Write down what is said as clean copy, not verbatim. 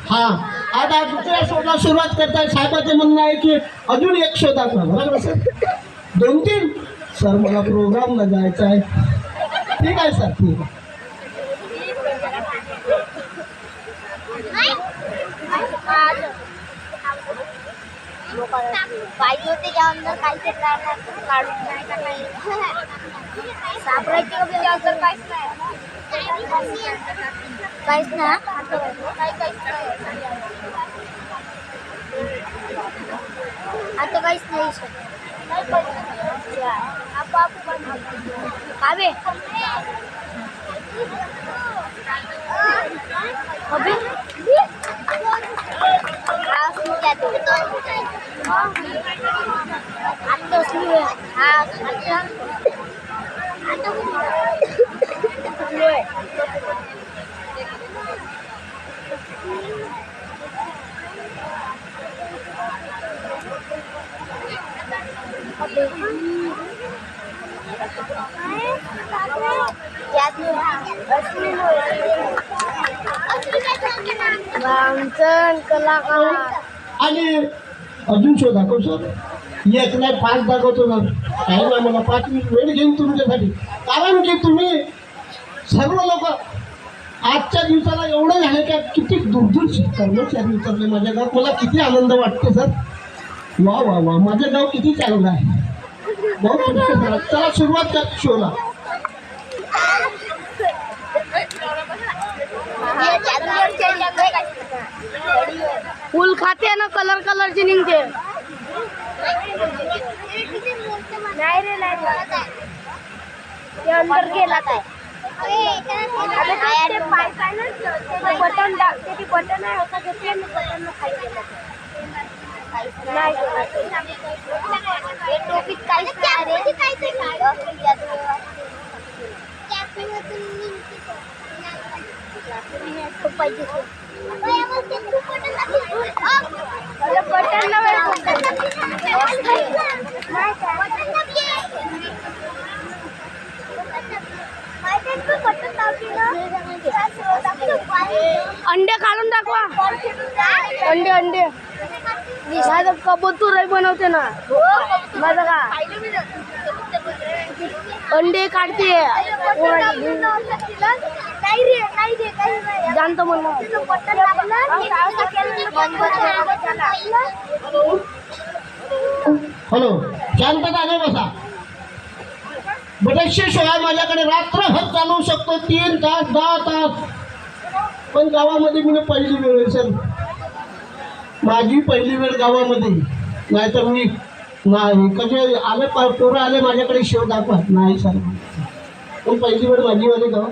हा आता दुसऱ्या शोधला सुरुवात करताय. साहेबांचं म्हणणं आहे की अजून एक शोध दाखवा. बरोबर सर? 2-3 सर मला प्रोग्रामला जायचं आहे. ठीक आहे सर, ठीक आहे. पाहिजे होते त्या अंदर काहीतरी काढून नाही का नाही सापडायचे अंदर काहीच नाही काहीच ना आता काहीच नाही कावे अबे आणि अजून शोध दाखव सर. एक नाही 5 दाखवतो ना. काही नाही, मला 5 मिनिट वेळ घेईन तुमच्यासाठी. कारण की तुम्ही सर्व लोक आजच्या दिवसाला एवढं आहे का किती दूरदूरचे कर्मचारी उतरले माझ्या गावात. मला किती आनंद वाटतो सर. वा वा वा, माझं गाव किती चांगलं आहे. बहुत चला सुरुवात कर शोला. फूल खाते ना कलर कलरची निघते. नाही रे नाही ते अंदर गेला काय बटन दाखते. बटन आहे होता घेतले मी बटन खाली गेला नाही टोपीत काहीच पाहिजे अंडे काढून दाखवा. अंडे माझं कबूतर बनवते ना माझं का अंडे काढते जाणतो म्हणून. हॅलो, शांतता नाही बसा. बरेचसे शोधा माझ्याकडे रात्रभर चालवू शकतो. 3 तास 10 तास. पण गावामध्ये मी पहिली वेळ आहे सर. माझी पहिली वेळ गावामध्ये. नाहीतर मी नाही कधी आले पोरं आले माझ्याकडे शो दाखवा नाही सर. पण पहिली वेळ माझी वाली गाव.